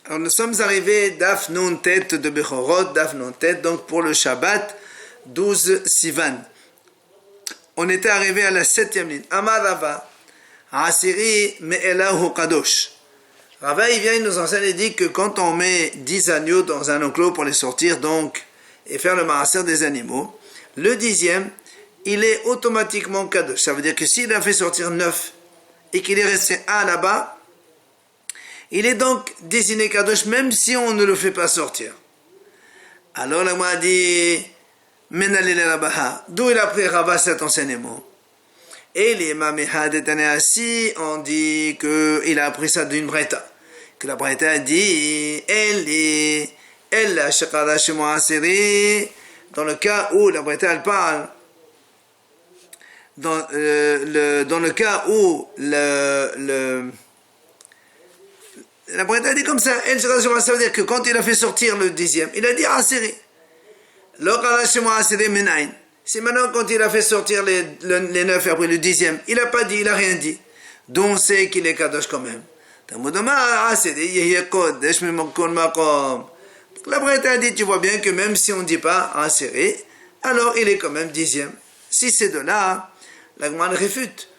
Alors nous sommes arrivés Daf Nun Tet de Bechorot, Daf Nun Tet, donc pour le Shabbat 12 Sivan. On était arrivé à la 7e ligne. Amar Rava, Asiri Me'elahu Kadosh. Rava, il vient, il nous enseigne, il dit que quand on met 10 agneaux dans un enclos pour les sortir, donc, et faire le maaser des animaux, le 10e, il est automatiquement Kadosh. Ça veut dire que s'il a fait sortir 9 et qu'il est resté 1 là-bas, il est donc désigné Kadosh même si on ne le fait pas sortir. Alors la Gemara dit Menalele Rabaha, d'où il a pris Rava cet enseignement. Et les Mamehad et Tanéasi ont dit qu'il a appris ça d'une Breta. Que la Breta a dit Elle Shakara Shemo Aseri, dans le cas où la Breta elle parle, dans le cas où la Breta a dit comme ça, ça veut dire que quand il a fait sortir le 10e, il a dit Aseri. C'est maintenant quand il a fait sortir les 9 et après le 10e, il n'a pas dit, il n'a rien dit. Donc on sait qu'il est Kadosh quand même. Donc la Breta a dit, tu vois bien que même si on ne dit pas Aseri, alors il est quand même 10e. Si c'est de là, la Gemara réfute.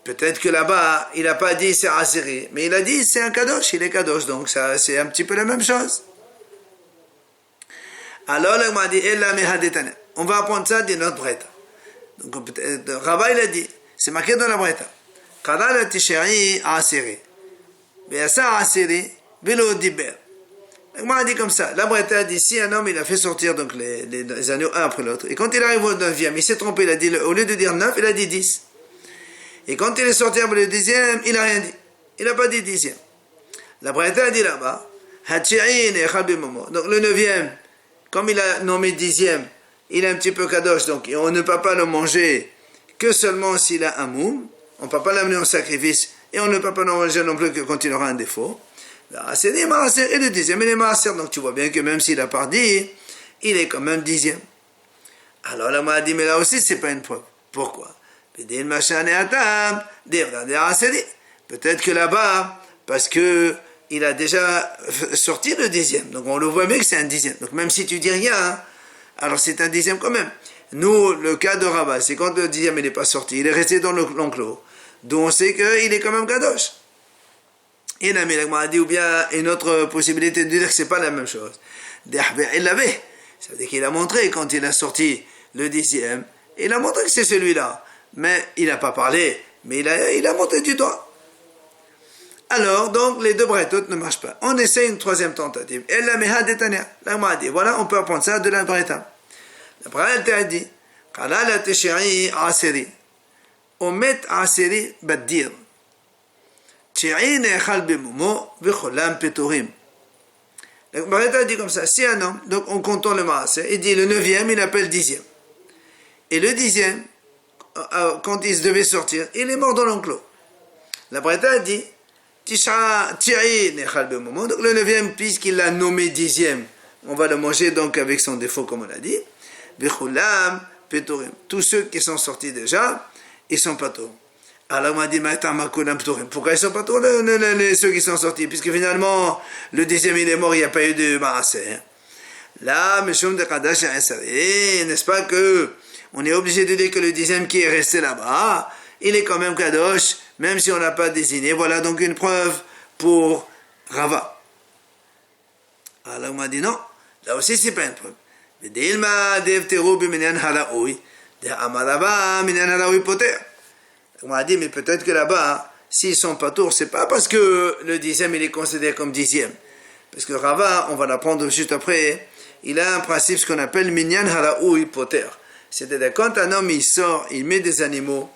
Peut-être que là-bas, il n'a pas dit c'est Aseri, mais il a dit c'est un Kadosh, il est Kadosh, donc ça, c'est un petit peu la même chose. Alors, là, m'a dit, on va apprendre ça de notre Breta. Donc, Rava, il a dit, c'est marqué dans la Breta. Kara la tishari Aseri. Be'asa Aseri, velo diber. On m'a dit comme ça. La Breta a dit, si un homme, il a fait sortir donc les agneaux un après l'autre, et quand il arrive au 9e, il s'est trompé, il a dit, au lieu de dire 9, il a dit 10. Et quand il est sorti après le 10e, il n'a rien dit. Il n'a pas dit 10e. La Breta a dit là-bas, donc le 9e, comme il a nommé 10e, il est un petit peu kadosh, donc on ne peut pas le manger que seulement s'il a un moum. On ne peut pas l'amener au sacrifice, et on ne peut pas le manger non plus que quand il aura un défaut. C'est des maaser, et le 10e, il est maaser, donc tu vois bien que même s'il n'a pas dit, il est quand même 10e. Alors là, on m'a dit, mais là aussi, c'est pas une preuve. Pourquoi? Peut-être que là-bas, parce que il a déjà sorti le 10e, donc on le voit bien que c'est un 10e. Donc même si tu dis rien, alors c'est un 10e quand même. Nous, le cas de Rava, c'est quand le 10e il n'est pas sorti, il est resté dans l'enclos, donc on sait qu'il est quand même kadosh. Et la Gemara a dit, ou bien une autre possibilité de dire que c'est pas la même chose. Il l'avait, ça veut dire qu'il a montré quand il a sorti le 10e, il a montré que c'est celui-là. Mais il n'a pas parlé, mais il a monté du doigt. Alors, donc, les deux bretot ne marchent pas. On essaie une troisième tentative. Elle la meha detania. La Gemara a dit, voilà, on peut apprendre ça de la breta. La breta a dit, Kala la tesheri aseri. Omet aseri baddir. Tsheri nechal bemumo vecholam petorim. La breta a dit comme ça, si un homme, donc on compte le maaser, il dit le 9e, il appelle 10e. Et le 10e, quand il devait sortir, il est mort dans l'enclos. La Breta a dit, donc le 9e, puisqu'il l'a nommé 10e, on va le manger donc avec son défaut, comme on l'a dit. Tous ceux qui sont sortis déjà, ils sont pas tôt. Alors on m'a dit, pourquoi ils sont pas tôt, ceux qui sont sortis, puisque finalement, le 10e il est mort, il n'y a pas eu de maaser. Là, n'est-ce pas que on est obligé de dire que le 10e qui est resté là-bas, il est quand même kadosh, même si on n'a pas désigné. Voilà donc une preuve pour Rava. Alors on m'a dit non, là aussi c'est pas une preuve. On m'a dit, mais peut-être que là-bas, s'ils sont pas tours, c'est pas parce que le 10e il est considéré comme 10e. Parce que Rava, on va l'apprendre juste après, il a un principe, ce qu'on appelle minyan haraoui poter. C'est-à-dire, quand un homme, il sort, il met des animaux,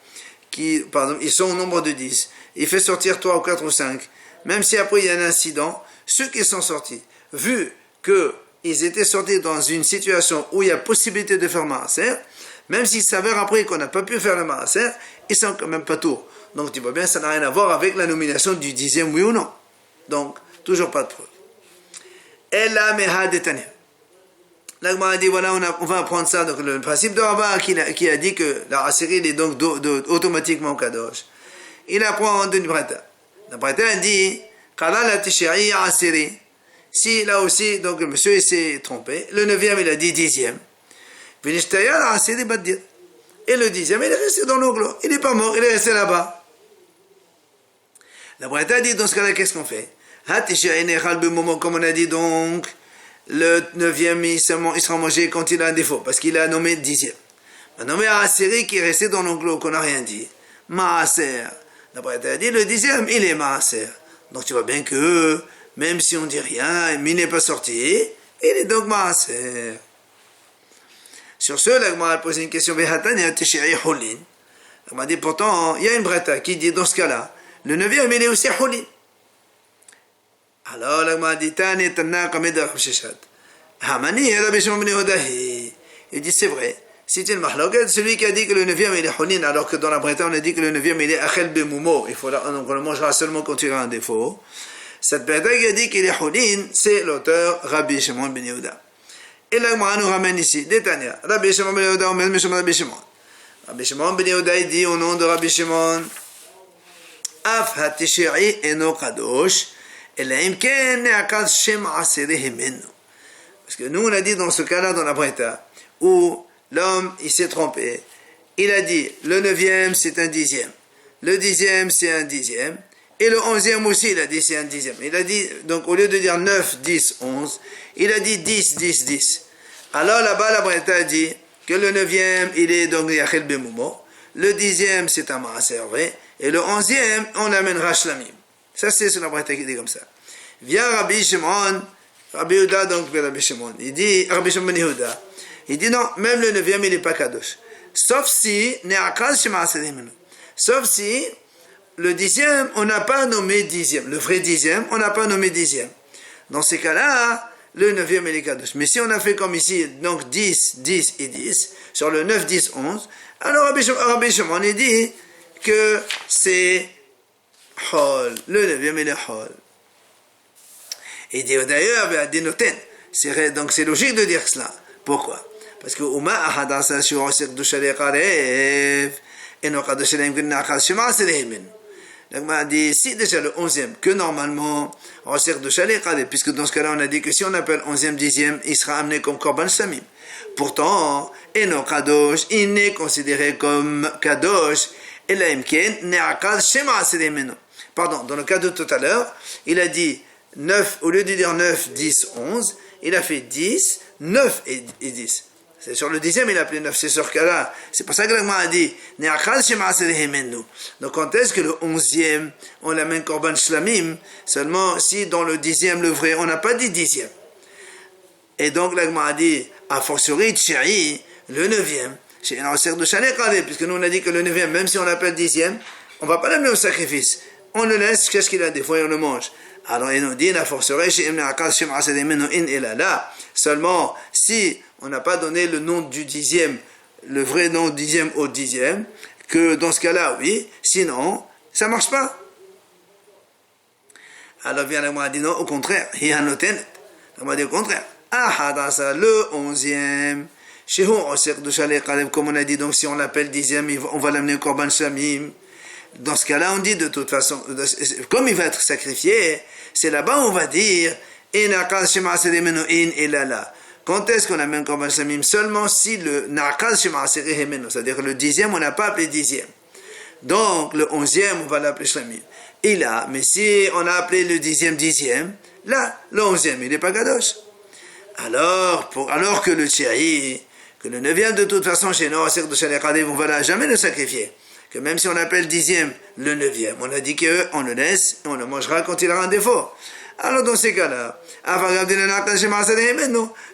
ils sont au nombre de 10, il fait sortir 3 ou 4 ou 5, même si après il y a un incident, ceux qui sont sortis, vu qu'ils étaient sortis dans une situation où il y a possibilité de faire maaser, même s'il s'avère après qu'on n'a pas pu faire le maaser, ils sont quand même pas tours. Donc tu vois bien, ça n'a rien à voir avec la nomination du 10e, oui ou non. Donc, toujours pas de preuve. Ella meha detania. La Gemara a dit, voilà, on va apprendre ça. Donc, le principe de Rava qui a dit que la Aseri est donc automatiquement Kadosh. Il apprend d'une Breta. La Braïta dit, Kala la Tishari Asiri. Si là aussi, donc le monsieur il s'est trompé, le 9e il a dit 10e. Vinishtaya Asiri Badir. Et le 10e il est resté dans l'onglo. Il n'est pas mort, il est resté là-bas. La Braïta dit, dans ce cas-là, qu'est-ce qu'on fait? Comme on a dit donc, le 9e il sera mangé quand il a un défaut, parce qu'il a nommé 10e. On a nommé Asiri qui est resté dans l'onglo, qu'on n'a rien dit. Maaser. La Braïta a dit, le 10e il est Maaser. Donc tu vois bien que, même si on dit rien, mais il n'est pas sorti, il est donc Maaser. Sur ce, la Gemara a posé une question. La Gemara dit, pourtant, il y a une Braïta qui dit, dans ce cas-là, le 9e il est aussi Houlin. Alors la Gemara dit, Tani Tanna Kameda Rabsheshat. Hamani Rabbi Shimon ben Yehuda. Il dit, c'est vrai. C'est une mahloket, celui qui a dit que le 9e il est Houlin, alors que dans la Braïta on a dit que le 9e il est Achel Bemoumo. Donc on le mangera seulement quand il y aura un défaut. Cette Braïta qui a dit qu'il est Houlin, c'est l'auteur Rabbi Shimon ben Yehuda. Et la Gemara nous ramène ici, Détania, Rabbi Shimon ben Yehuda, Rabbi Shimon. Rabbi Shimon ben Yehuda, il dit au nom de Rabbi Shimon, Af hatishiri eno kadosh, elaim ken ne'akad shem asiri himenu. Parce que nous on a dit dans ce cas-là, dans la Braïta, où l'homme il s'est trompé, il a dit, le 9e c'est un 10e, le 10e c'est un 10e, et le 11e aussi il a dit c'est un 10e. Il a dit, donc au lieu de dire 9, 10, 11, il a dit 10, 10, 10. Alors là-bas, la Braïta a dit que le 9e, il est donc Yachel Bemoumo, le 10e, c'est un Maaser vrai, et le 11e, on amène Rashlamim. Ça, c'est ce que la Braïta qui dit comme ça. Vient Rabbi Shimon, Rabbi Yehuda, donc Rabbi Shimon, il dit, Rabbi Shimon ben Yehuda, il dit non, même le 9e, il n'est pas Kadosh. Sauf si, sauf si, le 10e, on n'a pas nommé 10e. Le vrai 10e, on n'a pas nommé 10e. Dans ces cas-là, le 9e il est Kadosh. Mais si on a fait comme ici, donc 10, 10 et 10, sur le 9, 10, 11, alors Rabbi Shimon il dit que c'est Hol. Le 9e il est Hol. Il dit d'ailleurs, donc c'est logique de dire cela. Pourquoi? Parce que Uma Ahadasa Shurosek Dushale Karev, et non Kadosh Elim Gnachal Shema Selehimin. Donc, on a dit, si déjà le 11e, que normalement, on sert de chalet, puisque dans ce cas-là, on a dit que si on appelle 11e, 10e, il sera amené comme Korban Samim. Pourtant, Eno Kadosh, il n'est considéré comme Kadosh, et la Imken, Ne'akad Shema Sedemeno. Pardon, dans le cas de tout à l'heure, il a dit 9, au lieu de dire 9, 10, 11, il a fait 10, 9 et 10. C'est sur le 10e, il a appelé 9, c'est sur ce cas-là. C'est pour ça que l'Agma a dit, donc quand est-ce que le 11e, on l'amène Korban Shlamim, seulement si dans le 10e, le vrai, on n'a pas dit 10e. Et donc l'Agma a dit, a fortiori, Tcheri, le 9e, chez un de Chalet, puisque nous on a dit que le 9e, même si on l'appelle 10e, on ne va pas l'amener au sacrifice. On le laisse, qu'est-ce qu'il a des fois, on le mange. Alors il nous dit, a fortiori, chez seulement si on n'a pas donné le nom du 10e, le vrai nom 10e au 10e, que dans ce cas-là, oui, sinon, ça ne marche pas. Alors vient la Gemara dit non, au contraire, il y a un noten. La Gemara dit au contraire. Ah, dans ça, le 11e, chez nous, on sert de chalet, comme on a dit, donc si on l'appelle 10e, on va l'amener au Korban Shamim. Dans ce cas-là, on dit de toute façon, comme il va être sacrifié, c'est là-bas on va dire, quand est-ce qu'on amène Korban Shamim? Seulement si le Na'akaz Shema Aserehemeno, c'est-à-dire le 10e, on n'a pas appelé 10e. Donc le 11e, on va l'appeler Shlamim. Et là, mais si on a appelé le 10e, 10e, là, le 11e, il n'est pas Kadosh. Alors que le Tcheri, que le 9e, de toute façon, chez nous, on ne va jamais le sacrifier. Que même si on appelle 10e, le 9e, on a dit qu'on le laisse, et on le mangera quand il aura un défaut. Alors dans ces cas-là,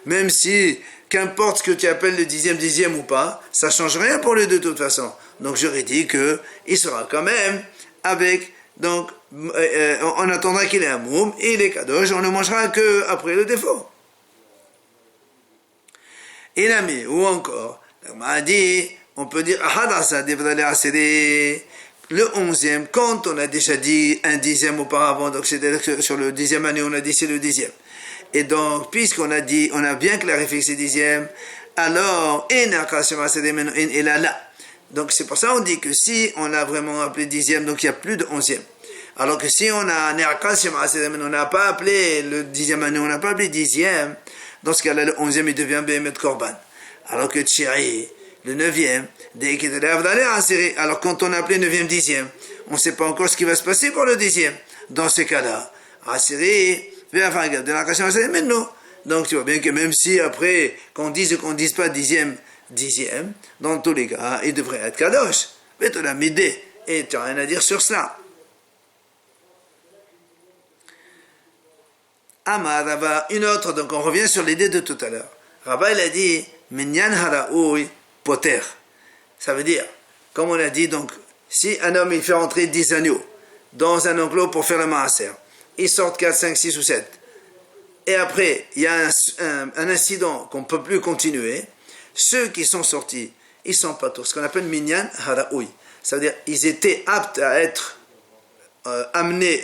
même si, qu'importe ce que tu appelles le 10e ou pas, ça ne change rien pour lui de toute façon. Donc j'aurais dit qu'il sera quand même avec, donc on attendra qu'il ait un moum, et il est kadosh, on ne mangera qu'après le défaut. Il a mis, ou encore, on m'a dit, on peut dire, le 11e, quand on a déjà dit un 10e auparavant, donc c'est-à-dire que sur le 10e année, on a dit c'est le 10e. Et donc, puisqu'on a dit, on a bien clarifié que c'est 10e, alors, donc c'est pour ça qu'on dit que si on a vraiment appelé 10e, donc il n'y a plus de 11e. Alors que si on a un Ne'akas chez Maaser, mais on n'a pas appelé le 10e année, on n'a pas appelé 10e, dans ce cas-là, le 11e, il devient Behemet Korban. Alors que Tchiri, le 9e, dès qu'il est Aseri, alors quand on a appelé 9e, 10e, on ne sait pas encore ce qui va se passer pour le 10e. Dans ces cas-là, Aseri, enfin, de la Kashem Aseri, mais non. Donc tu vois bien que même si après, qu'on dise ou qu'on ne dise pas 10e, dans tous les cas, il devrait être Kadosh. Mais tu l'as midé, et tu n'as rien à dire sur cela. Amar Rava, une autre, donc on revient sur l'idée de tout à l'heure. Rava, il a dit, Minyan haraoui poter. Ça veut dire, comme on a dit, donc, si un homme il fait rentrer 10 agneaux dans un enclos pour faire le maaser, ils sortent 4, 5, 6 ou 7, et après, il y a un incident qu'on ne peut plus continuer, ceux qui sont sortis, ils sont pas tous, ce qu'on appelle Minyan haraoui. Ça veut dire, ils étaient aptes à être amenés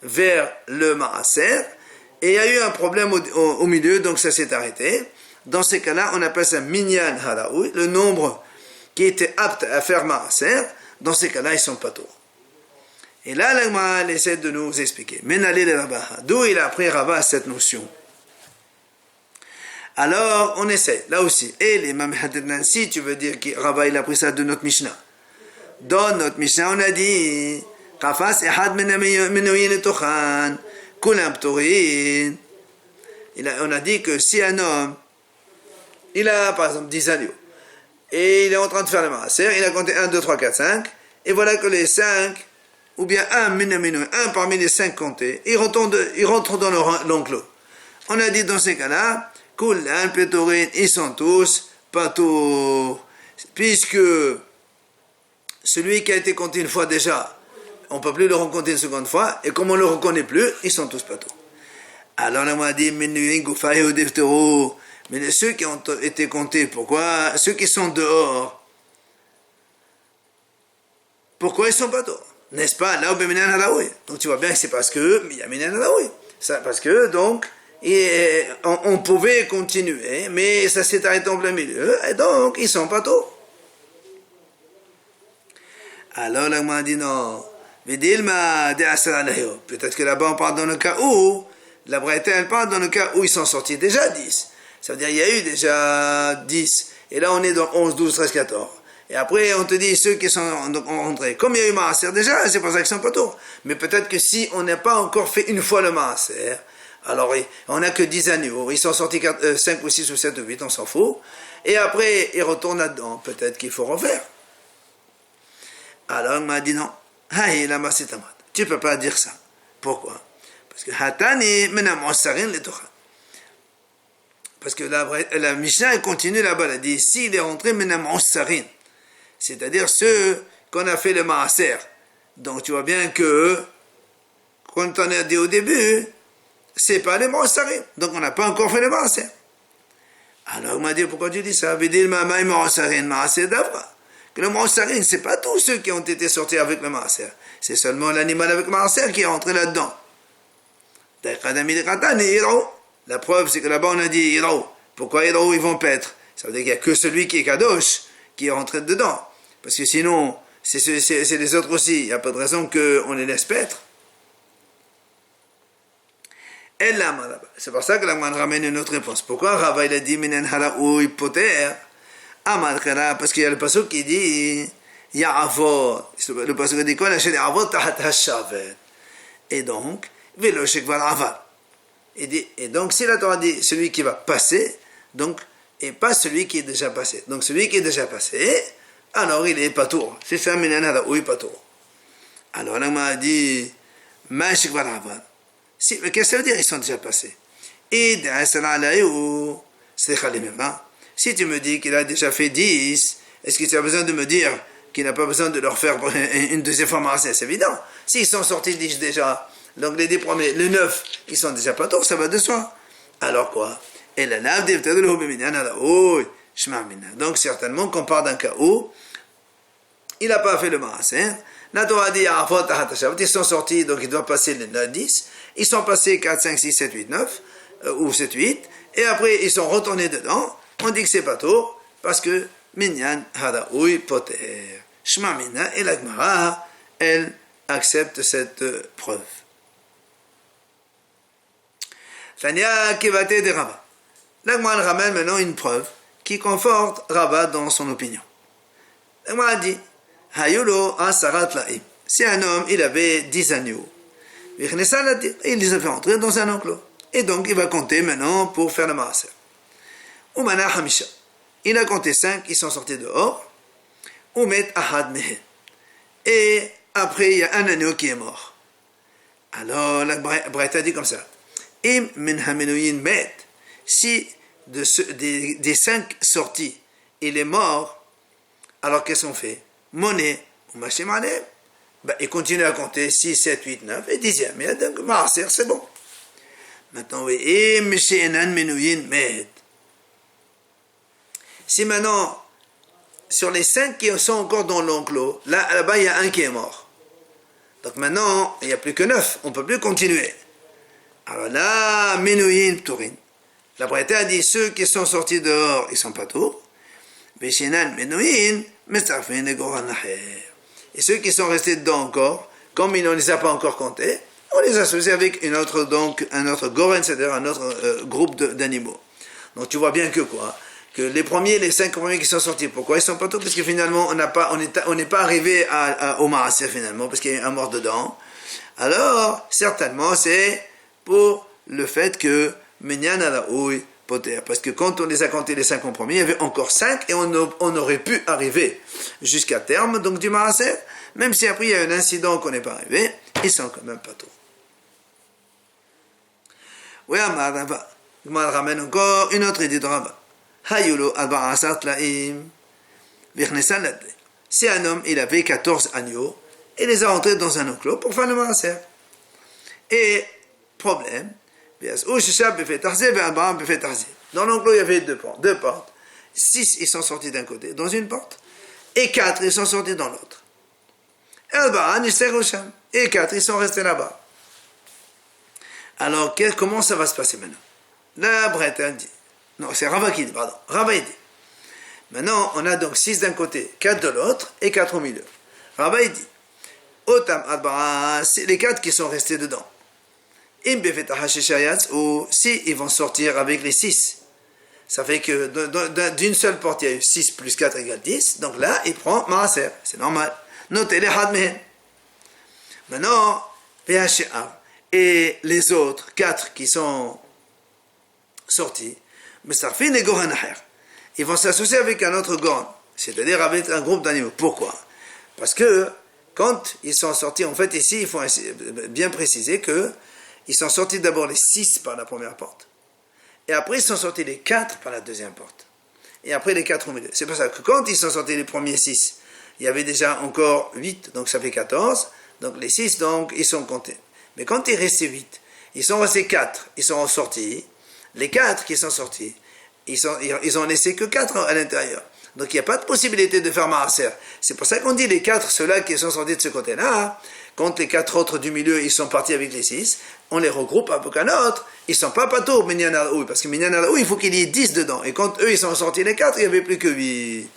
vers le maaser, et il y a eu un problème au milieu, donc ça s'est arrêté. Dans ces cas-là, on appelle ça Minyan Haraoui, le nombre qui était apte à faire Maaser. Dans ces cas-là, ils sont pas tôt. Et là, l'Agma essaie de nous expliquer. Menalé le Rabbah, d'où il a appris Rabbah cette notion. Alors, on essaie, là aussi. Et les Mamhadidnan, si tu veux dire que Rabbah il a pris ça de notre Mishnah. Dans notre Mishnah, on a dit Kafas ehad menouyin etochan. On a dit que si un homme, il a par exemple 10 agneaux, et il est en train de faire le maaser, il a compté 1, 2, 3, 4, 5, et voilà que les 5, ou bien un parmi les 5 comptés, ils rentrent dans l'enclos. On a dit dans ces cas-là, ils sont tous patour, puisque celui qui a été compté une fois déjà, on ne peut plus le rencontrer une seconde fois, et comme on ne le reconnaît plus, ils sont tous patours. Alors on a dit, mais ceux qui ont été comptés, pourquoi? Ceux qui sont dehors, pourquoi ils sont patours? N'est-ce pas? Là, donc tu vois bien que c'est parce que, il y a Minan Halaoui. Parce que, donc, on pouvait continuer, mais ça s'est arrêté en plein milieu, et donc, ils sont patours. Alors là, on a dit non. Peut-être que là-bas on parle dans le cas où la Braïta elle parle dans le cas où ils sont sortis déjà 10. Ça veut dire il y a eu déjà 10 et là on est dans 11, 12, 13, 14. Et après on te dit ceux qui sont rentrés. Comme il y a eu Maaser déjà, c'est pour ça qu'ils sont pas tôt. Mais peut-être que si on n'a pas encore fait une fois le Maaser, alors on n'a que 10 agneaux, ils sont sortis 5 ou 6 ou 7 ou 8, on s'en fout. Et après ils retournent là-dedans, peut-être qu'il faut refaire. Alors on m'a dit non. Tu ne peux pas dire ça. Pourquoi? Parce que Hatani menamosarin le Torah. Parce que la Mishnah continue là-bas, elle dit s'il est rentré menamosarin, c'est-à-dire ceux qu'on a fait le maaser. Donc tu vois bien que quand on a dit au début, c'est pas les maasarin. Donc on n'a pas encore fait le maaser. Alors on m'a dit pourquoi tu dis ça? Vedil mamay maasarin maaser d'avra. Que le maaser, c'est pas tous ceux qui ont été sortis avec le maaser. C'est seulement l'animal avec le maaser qui est rentré là-dedans. La preuve, c'est que là-bas on a dit Hiro. Pourquoi Hiro ils vont paître? Ça veut dire qu'il n'y a que celui qui est Kadosh qui est rentré dedans. Parce que sinon, c'est les autres aussi. Il n'y a pas de raison qu'on les laisse paître. C'est pour ça que la man ramène une autre réponse. Pourquoi Rava il a dit Minen haraoui poter? Parce qu'il y a le passage qui dit Ya'avot. Le passage qui dit quoi? Et donc, et donc, si la Torah dit celui qui va passer, donc, et pas celui qui est déjà passé. Donc, celui qui est déjà passé, alors il est patour. C'est ça, Minan Haraoui patour. Alors, on m'a dit Qu'est-ce que ça veut dire? Ils sont déjà passés. Et si tu me dis qu'il a déjà fait 10, est-ce que tu as besoin de me dire qu'il n'a pas besoin de leur faire une deuxième fois? C'est évident. S'ils sont sortis 10 déjà, donc les 10 premiers, les 9, ils sont déjà pas tôt, ça va de soi. Alors quoi? Et la nave donc certainement qu'on part d'un cas où il n'a pas fait le maaser. La Torah dit ils sont sortis, donc ils doivent passer les 10. Ils sont passés 4, 5, 6, 7, 8, 9, ou 7, 8, et après ils sont retournés dedans. On dit que c'est pas tôt, parce que Minyan Haraoui Poter. Shma Mina et la Gemara, elle accepte cette preuve. Tania Kevate de Rabba. L'Agma ramène maintenant une preuve qui conforte Rabba dans son opinion. L'Agma dit Hayulo Asarat Laim. Si un homme, il avait 10 agneaux, il les a fait entrer dans un enclos. Et donc, il va compter maintenant pour faire le maaser. Umana Hamisha. Il a compté 5 qui sont sortis dehors. Umet Ahad Mehen. Et après, il y a un agneau qui est mort. Alors, la Braïta dit comme ça. Im min hamenuyin met. Si des 5 sortis, il est mort, alors qu'est-ce qu'on fait? Monnaie, ou machim alem. Il continue à compter 6, 7, 8, 9 et 10e. Et donc, maaser, c'est bon. Maintenant, oui. Im she'enan menuyin met. Si maintenant, sur les 5 qui sont encore dans l'enclos, là-bas, il y a un qui est mort. Donc maintenant, il n'y a plus que 9. On ne peut plus continuer. Alors là, menuyin pturin. La Braïta a dit, ceux qui sont sortis dehors, ils ne sont pas tours. Beshenan menuyin, mestarfin et goran laher. Et ceux qui sont restés dedans encore, comme il ne les a pas encore comptés, on les associe avec un autre goren, c'est-à-dire un autre groupe d'animaux. Donc tu vois bien que quoi? Que les 5 premiers qui sont sortis, pourquoi ils sont pas tous? Parce que finalement, on n'est pas arrivé au maaser finalement, parce qu'il y a un mort dedans. Alors, certainement, c'est pour le fait que Minyan ala ouï poter. Parce que quand on les a comptés les 5 premiers, il y avait encore 5 et on aurait pu arriver jusqu'à terme, donc du maaser. Même si après il y a un incident qu'on n'est pas arrivé, ils sont quand même pas tous. Oui, je ramène encore une autre idée de Rabba. Si un homme, il avait 14 agneaux, il les a rentrés dans un enclos pour faire le maaser. Et, problème, dans l'enclos, il y avait deux portes. 6, ils sont sortis d'un côté, dans une porte, et 4, ils sont sortis dans l'autre. Et 4, ils sont restés là-bas. Alors, comment ça va se passer maintenant? La Braïta dit, non, c'est Rava qui dit, pardon. Rava dit. Maintenant, on a donc 6 d'un côté, 4 de l'autre et 4 au milieu. Rava dit, Otam Adbara, c'est les 4 qui sont restés dedans. Ou si ils vont sortir avec les 6. Ça fait que d'une seule porte, il y a eu 6 plus 4 égale 10. Donc là, il prend maaser. C'est normal. Notez les hadmehen. Maintenant, PHA. Et les autres 4 qui sont sortis, ils vont s'associer avec un autre goran, c'est-à-dire avec un groupe d'animaux. Pourquoi? Parce que quand ils sont sortis, en fait ici il faut bien préciser que ils sont sortis d'abord les 6 par la première porte, et après ils sont sortis les 4 par la deuxième porte, et après les 4 au milieu. C'est pour ça que quand ils sont sortis les premiers 6, il y avait déjà encore 8, donc ça fait 14, donc les 6, donc ils sont comptés. Mais quand il restait 8, ils sont restés 4, ils sont sortis. Les 4 qui sont sortis, ils ont laissé que 4 à l'intérieur. Donc il n'y a pas de possibilité de faire maaser. C'est pour ça qu'on dit les 4, ceux-là qui sont sortis de ce côté-là, quand les 4 autres du milieu, ils sont partis avec les 6, on les regroupe avec un autre, ils ne sont pas patours, Minyan al Oui, parce que Minyan al Oui, il faut qu'il y ait 10 dedans. Et quand eux, ils sont sortis les 4, il n'y avait plus que 8.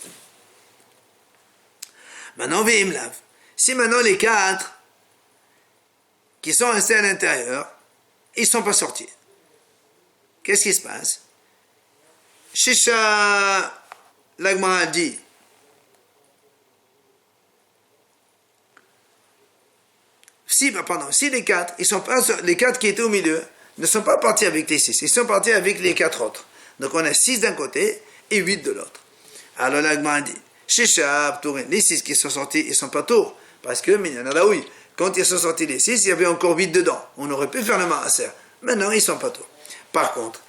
Maintenant, Vimlav. Si maintenant les 4 qui sont restés à l'intérieur, ils ne sont pas sortis. Qu'est-ce qui se passe? Shisha, l'Agma dit, si les 4, les 4 qui étaient au milieu, ne sont pas partis avec les 6, ils sont partis avec les 4 autres. Donc on a 6 d'un côté et 8 de l'autre. Alors l'Agma dit, Shisha, les 6 qui sont sortis, ils ne sont pas tours, parce que Minyan al Oui, quand ils sont sortis les 6, il y avait encore 8 dedans. On aurait pu faire le maaser. Maintenant, ils ne sont pas tours. Par contre,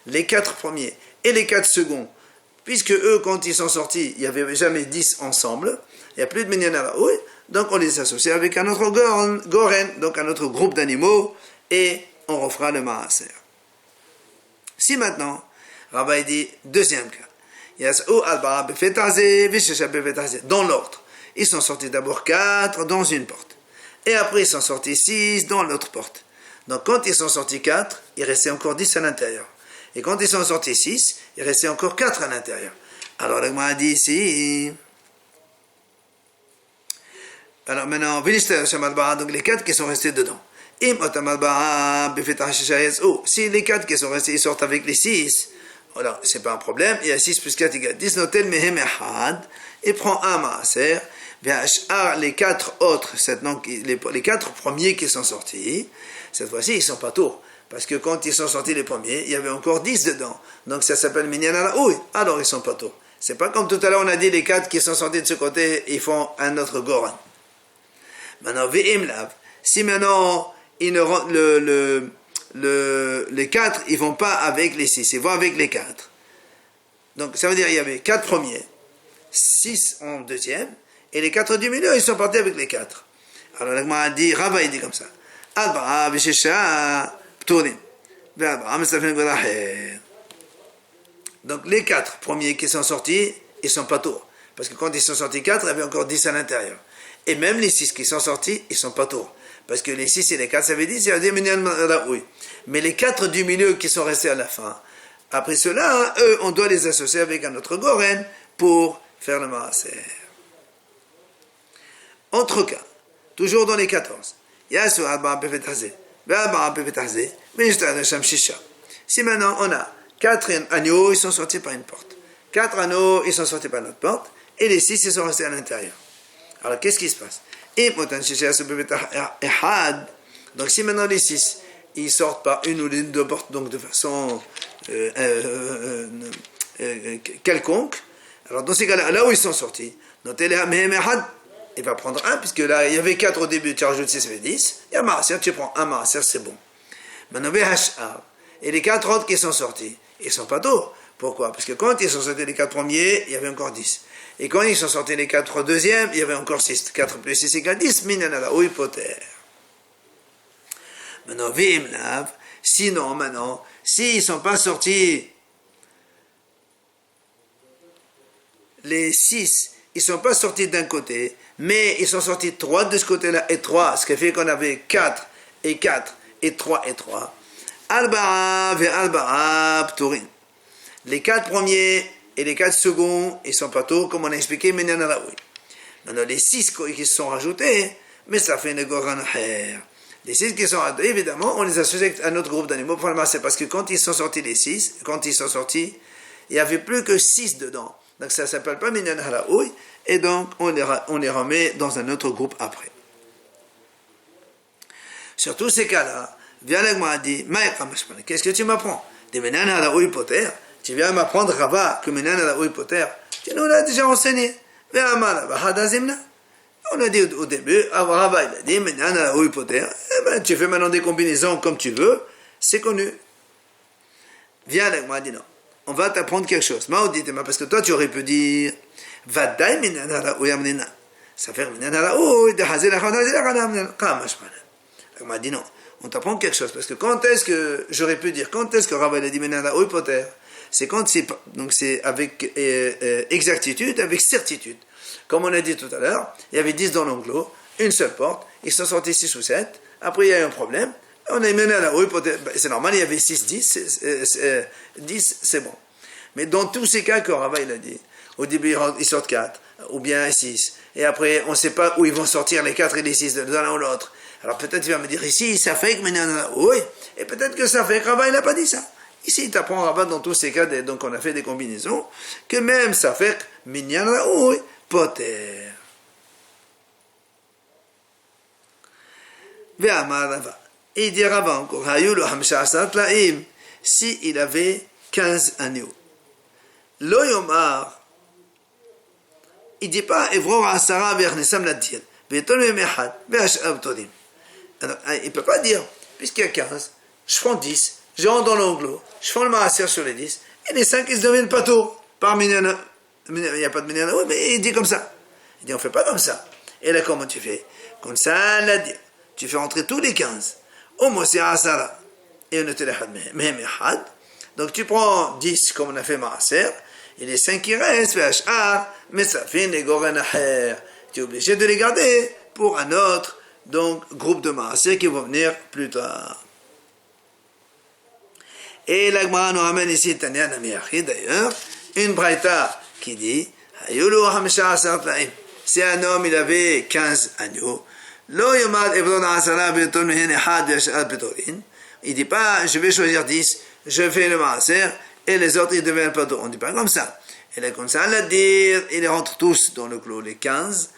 les 4 premiers et les 4 seconds, puisque eux, quand ils sont sortis, il n'y avait jamais 10 ensemble, il n'y a plus de Minyan al Oui, donc on les associe avec un autre goren, donc un autre groupe d'animaux, et on refera le maaser. Si maintenant, Rabbi dit, deuxième cas, dans l'ordre, ils sont sortis d'abord 4 dans une porte, et après ils sont sortis 6 dans l'autre porte. Donc quand ils sont sortis 4, il restait encore 10 à l'intérieur. Et quand ils sont sortis 6, il restait encore 4 à l'intérieur. Alors le Gemara dit ici, Alors maintenant, donc les 4 qui sont restés dedans. Si les 4 qui sont restés, ils sortent avec les 6, alors c'est pas un problème, il y a 6 plus 4 égale 10, notel mehem ehad, et prend un maaser, les 4 autres, donc les 4 premiers qui sont sortis, cette fois-ci ils sont pas tours, parce que quand ils sont sortis les premiers, il y avait encore 10 dedans, donc ça s'appelle minyan ala ouy, alors ils sont pas tours. C'est pas comme tout à l'heure on a dit les 4 qui sont sortis de ce côté, ils font un autre goran. Maintenant, si maintenant les 4, ils vont pas avec les 6, ils vont avec les 4. Donc ça veut dire qu'il y avait 4 premiers, 6 en deuxième, et les 4 du milieu, ils sont partis avec les 4. Alors l'agma dit, Rava il dit comme ça. Donc les 4 premiers qui sont sortis, ils sont pas tours. Parce que quand ils sont sortis 4, il y avait encore 10 à l'intérieur. Et même les 6 qui sont sortis, ils sont pas tours. Parce que les 6 et les 4, ça veut dire, c'est dire oui. Mais les 4 du milieu qui sont restés à la fin, après cela, eux, on doit les associer avec un autre goren pour faire le maaser. Autre cas, toujours dans les 14. Si maintenant on a 4 agneaux, ils sont sortis par une porte. 4 agneaux, ils sont sortis par une autre porte. Et les 6, ils sont restés à l'intérieur. Alors, qu'est-ce qui se passe? Donc, si maintenant les 6, ils sortent par une ou deux portes, donc de façon quelconque, alors dans ces cas-là, là où ils sont sortis, il va prendre un, puisque là, il y avait 4 au début, tu rajoutes 6, ça fait 10. Il y a maaser, tu prends un maaser, c'est bon. Maintenant, et les 4 autres qui sont sortis, ils ne sont pas tôt. Pourquoi? Parce que quand ils sont sortis les 4 premiers, il y avait encore 10. Et quand ils sont sortis les 4 deuxièmes, il y avait encore 6. 4 plus 6 égale 10, minanala, ou hypothèse. Maintenant, vimlav, sinon, maintenant, s'ils ne sont pas sortis, les 6, ils ne sont pas sortis d'un côté, mais ils sont sortis 3 de ce côté-là et 3, ce qui fait qu'on avait 4 et 4 et 3 et 3. Alba'a ve alba'a pturin. Les 4 premiers et les 4 seconds, ils sont pas tôt, comme on a expliqué, mais maintenant les 6 qui se sont rajoutés, mais ça fait une goran her. Les 6 qui sont rajoutés, évidemment, on les associe à un autre groupe d'animaux. C'est parce que quand ils sont sortis les 6, quand ils sont sortis, il n'y avait plus que 6 dedans. Donc ça ne s'appelle pas minyan halaoui, et donc on les remet dans un autre groupe après. Sur tous ces cas-là, Vialegma a dit, qu'est-ce que tu m'apprends? Des minyan halaoui poter. Tu viens m'apprendre, Rava, que minyan halaoui poter. Tu nous l'as déjà enseigné. On a dit au début, Rava il a dit, minyan halaoui poter. Eh ben, tu fais maintenant des combinaisons comme tu veux, c'est connu. Vialegma a dit non. On va t'apprendre quelque chose. Parce que toi, tu aurais pu dire, Vadaï minyan halaoui amnina. Ça fait minyan halaoui, de hazel achad hazel achad. On m'a dit non. On t'apprend quelque chose. Parce que quand est-ce que, j'aurais pu dire, quand est-ce que Rava a dit minyan halaoui poter? C'est quand c'est avec exactitude, avec certitude. Comme on a dit tout à l'heure, il y avait 10 dans l'enclos, une seule porte, ils sont sortis 6 ou 7, après il y a eu un problème, on a mené à la rue, c'est normal, il y avait 6, 10, c'est bon. Mais dans tous ces cas que Rava il a dit, au début ils sortent 4, ou bien 6, et après on ne sait pas où ils vont sortir les 4 et les 6 de l'un ou l'autre. Alors peut-être il va me dire ici, ça fait que oui, et peut-être que ça fait que Rava il n'a pas dit ça. Ici, il t'apprend Rava dans tous ces cas, donc on a fait des combinaisons, que même ça fait minyan raoui poter. Ve'amar Rava. Et il dit Rava encore, hayulu hamsha asat la'im, si il avait 15 agneaux. Lo yomar, il dit pas, evror asara ve'achnesam l'adil, ve'eton ve'mechad, ve'ash'ab todim. Il ne peut pas dire, puisqu'il y a 15, je prends 10, je rentre dans l'enclos, je fais le maaser sur les 10, et les 5 ils se deviennent pas tôt. Par minyan, il n'y a pas de minyan, oui, mais il dit comme ça. Il dit on ne fait pas comme ça. Et là comment tu fais? Comme ça, là, tu fais rentrer tous les 15. Au moins c'est asara. Et on était même had. Donc tu prends 10 comme on a fait maaser, et les 5 qui restent, mais ça fait une goren aher. Tu es obligé de les garder pour un autre donc, groupe de maaser qui vont venir plus tard. Et l'Agmara nous ramène ici, d'ailleurs, une braïta qui dit, Si un homme, il avait 15 agneaux, il dit pas, je vais choisir 10, je fais le maaser, et les autres, ils deviennent pas d'eau. On dit pas comme ça. Et là, comme ça, à la dire, ils rentrent tous dans le clos, les 15.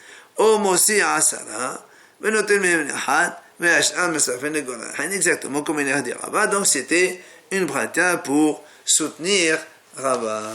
Exactement comme il a dit Rabat. Donc, c'était une braïta pour soutenir Rabat.